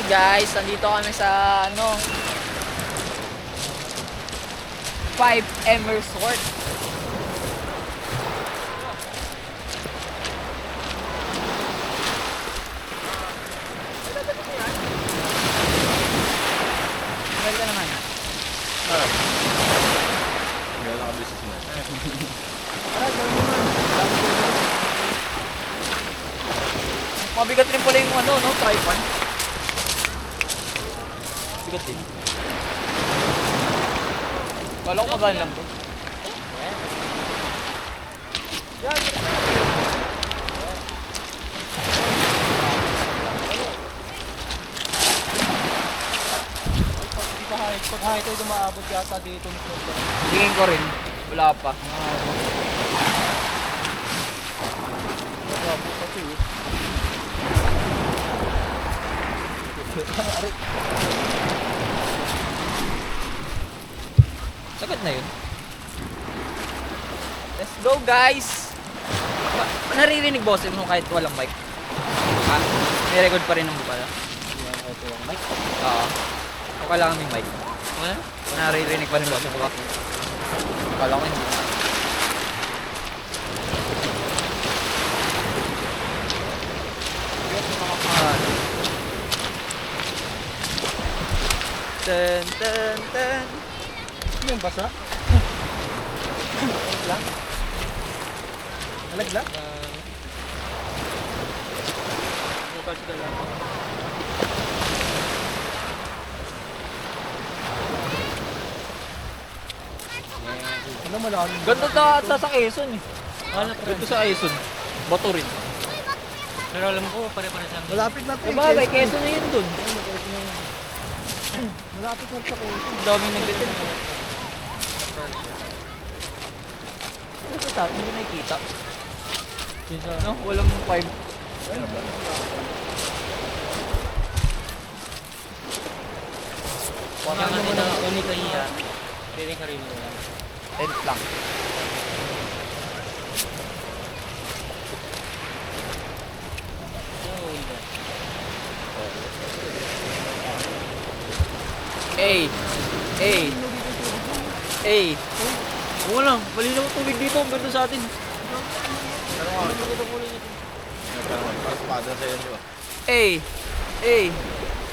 guys, nandito kami sa ano 5M Resort. Maganda naman ha. Hindi na nakabisis na. Mabigat rin pala yung ano, no? Tripod. Bigat din. Kala ko magaan lang to. Pag high tide umaabot yata dito ng Florida. Tingin ko rin. Wala pa. Umaabot kasi eh. Sagot na yun. Let's go guys! Naririnig boses mo kahit walang mic? Ha? May record pa rin ang bukala? Kahit walang mic. Oo. O kailangan may mic? Wala? Naririnig pa rin boses mo ba? Kala ko hindi. Ten, ten, ten. Ano yung basa? Nalaglag? Nalaglag? Bukal sila lang. Ano malaming? Ganda sa Quezon eh. Ano dito sa Quezon? Bato rin. Pero alam ko, pare-pare sa amin. Malapit na ito. Diba, may Quezon na yun dun. Malapit na sa Quezon. Ang daming nagtitin. Ano sa tayo? Hindi nakikita. No? Walang 5. Parang natin na ulit na iya. Pwede ka rin mo. 10 lang. Hey! Hey! Hey! Oo lang, mali naman tubig dito. Ang ganda sa atin. Pero nga, paspada sa inyo. Hey! Hey!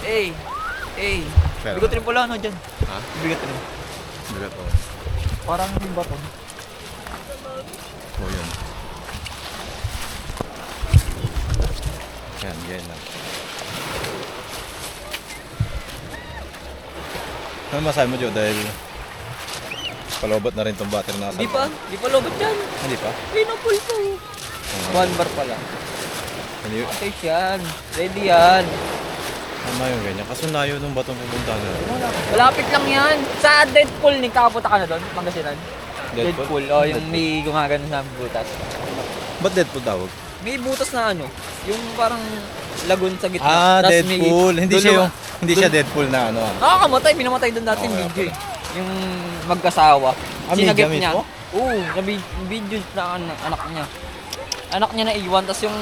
Hey! Hey! Pero- Bigot rin pala ano dyan. Ha? Bigot rin. Bigat po. Parang yung bato. O yun. Yan, yan lang. Ano masabi mo, Joe? Dahil palobot na rin tong battery na Di pa? Di pa lobot yan. Hindi pa? Pinapul pa. One bar pala. Hindi. Okay yan. Ready yan. Tama yung ganyan. Kaso layo nung batong pupunta na. Malapit lang yan. Sa Deadpool, nagkakapunta ka na doon? Pangasinan? Deadpool? Oh, yung may gumagano sa butas. Ba't Deadpool tawag? May butas na ano, yung parang lagun sa gitna. Ah, Tas Deadpool. Hindi doon siya naman- yung... Hindi siya Deadpool na ano. Nakakamatay, binamatay doon dati yung Okay, video eh. Yung magkasawa. Ah, media mismo? Oo, video na anak niya. Anak niya na iwan, tas yung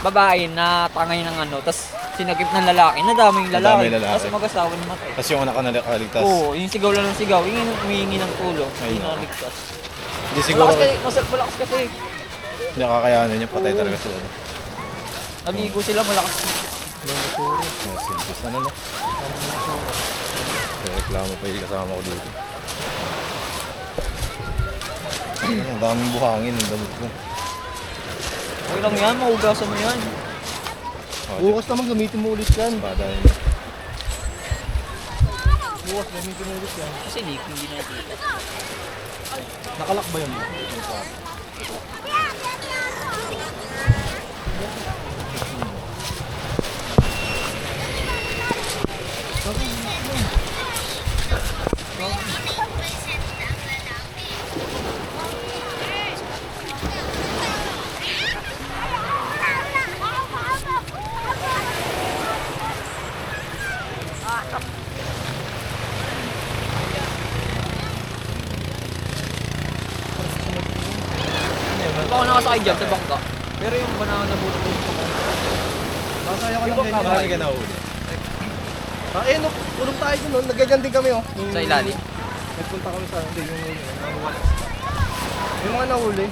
babae na tangay ng ano, tas sinagip ng lalaki, nadaming lalaki. Nadaming lalaki. Tas magkasawa namatay. Tapos yung anak ka nakaligtas. Oo, yung sigaw lang ng sigaw, yung humihingi ng tulong, Ay, hindi nako. nakaligtas. Hindi siguro Malakas kasi. nakakayanan niya. Patay Oo. talaga sila. Naligo sila, malakas. Ano no? Reklamo pa yung kasama ko dito. Ang daming buhangin ang damit ko. Okay lang yan, mahugasan mo yan. Bukas naman gamitin mo ulit yan. Espada yun. Bukas gamitin mo ulit yan. Kasi hindi nakikita. Nakalak ba yan? Ako nakasakay dyan sa bangka. Pero yung banana boat ko yung Masaya ko Ibang lang kamay ganyan. ka na uli. No, ulong tayo dun, no? Nagganyan din kami, oh. Sa ilalim. Nagpunta kami sa, hindi, yung mga nahuli.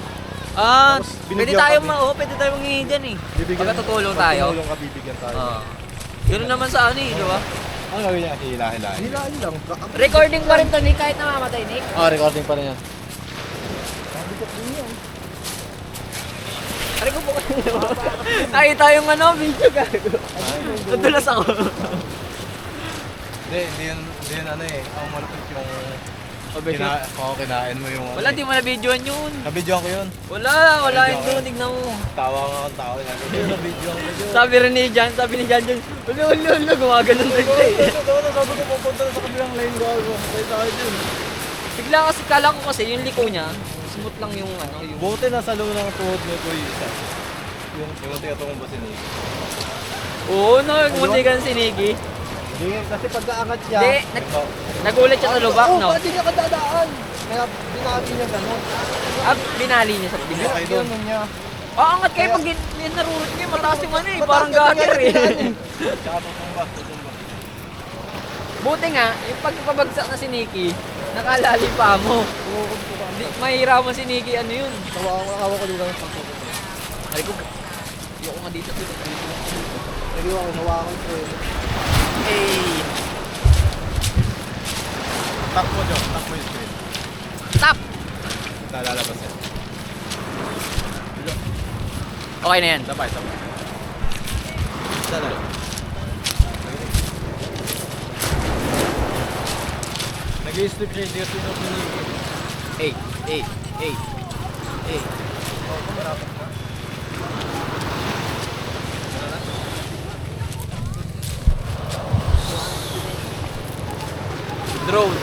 Ah, Tapos, pwede binigyan tayo kami. pwede tayo mangingi dyan eh. Pagka tutulong tayo. Tutulong ka, bibigyan tayo. Ganoon naman sa ano eh, di ba? Ang gawin niya, hila-hila. Hilahin lang. Recording pa rin to, Nick, kahit namamatay, Nick. Recording pa rin yan. Nabukot din yan. Pare ko po nakita yung ano, video gago. Nadulas ako. Hindi yun ano eh. Ang malapit yung kinain mo yung Wala, di mo na-videoan yun. Nabidyoan ko yun. Wala yung doon, tignan mo. Tawa nga ang tao. Nabidyoan ko yun. Sabi rin ni Jan, ulo, gumaganon din siya eh. Sabi ko pupunta na sa kabilang lane gago. May tayo dun. Bigla kasi, kala ko kasi yung liko niya, smooth lang yung ano, yung... Buti nasa loob ng tuhod mo ko isa. Yung tigatong mo sinig. Oo, nagmuntikan si Niggy. Hindi, kasi pagkaangat siya. Hindi, nagulat siya sa lubak, no? Oo, hindi niya kadadaan. Kaya binabi niya gano'n. Ah, binali niya sa bigla. Okay doon. Gano'n niya. Angat kayo pag narurot niya, mataas yung ano eh, parang gager eh. Tsaka tutumba. Buti nga, yung pagpabagsak na si Nikki, nakalali pa mo. Di, mahiraman si Nikki, ano yun? Tawa ko dito ng pagkakot. Ay ko, ayoko nga dito. Naliwa ko, hawakan ko eh. Hey! Tap mo dyan. Tap mo yung screen. Stop! Nalalabas yan. Okay na yan. Sabay. Sana. Nag-i-strip siya. Hindi kasi Hey! Drone.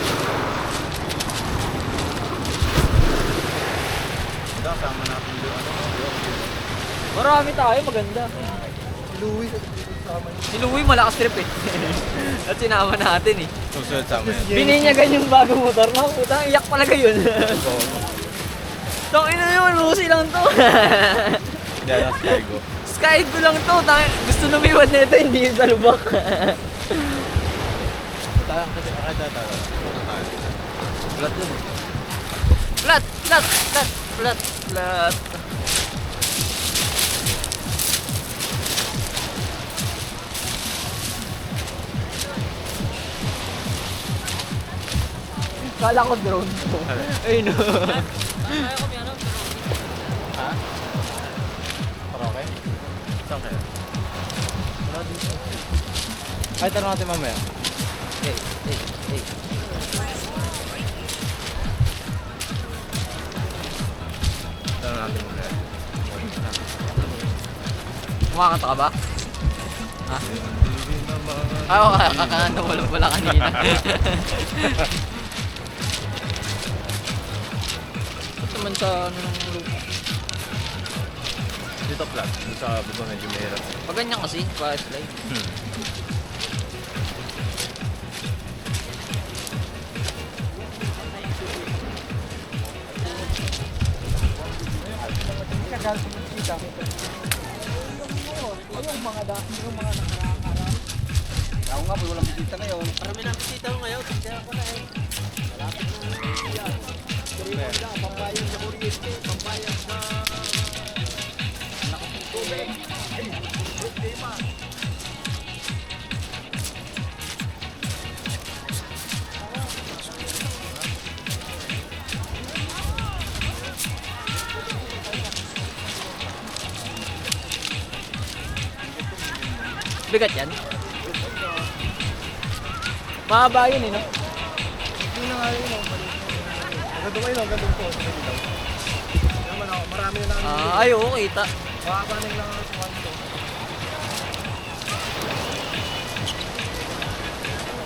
Sama natin yung Marami tayo, maganda. Louis, sama niya. Si Louie malakas trip eh. At sinama natin eh. susunod sama yan. Bininyagan yung bagong motor na, puta, iyak talaga yun. Tangina yun, Lucy lang to. Hindi na Skygo. Skygo lang to, gusto lumiwan nito, hindi yun sa lubak. Tayang kasi akada. Flat yun. Flat. Kala ko drone. Ay no. Ha? Paroke? Saan kayo? Ay, tanong natin mamaya. Hey. Tanong natin mamaya. Kumakanta ka ba? Ha? Hindi naman. Oo, kakanta wala kanina. Ba't naman sa ano ng lupa? Dito flat. Dito sa baba medyo mahirap. Pag ganyan kasi, pa-slide. Yung mga nakaraan. Ako nga, walang bisita ngayon. Marami na bisita ko ngayon. Kaya ako na eh. Pambayad sa kuryente, pambayad sa... Bigat yan? Mahaba yun eh, no? Hindi na nga yun. Gandun kayo, gandun po. Marami na namin. Ay, oo, kita. Makaka na lang ang suwan ko.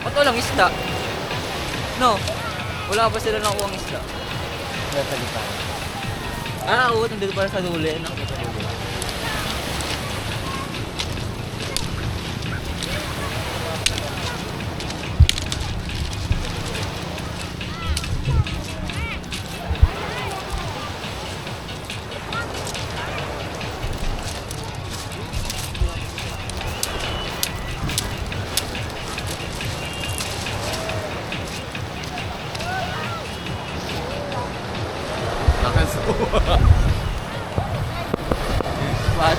Ba't walang isda? No? Wala pa sila nakuha ang isda. Nasa gitna. Oo, nandito pala sa duli. Nakita sa duli.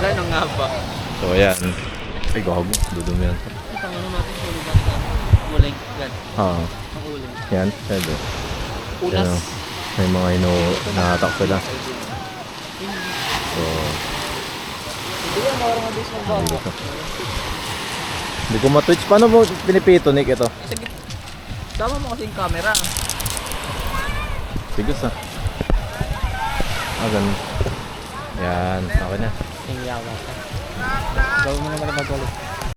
Wala nang nga ba? So ayan. Ay gago, dudumi yan. Ito nga natin uling ba? Uling. Yan. Oo. Ang uling. Yan, pwede. Ulas. Yan, may mga nakatak sila. So, Hindi yan, parang mabilis magbago. dito. Hindi ko ma-twitch. Paano mo pinipito, Nick, ito? Sige. Tama mo kasi yung camera. Tigas ah. Ganun. Yan, okay na. Tingyawa ka. Gawin mo naman na magulit.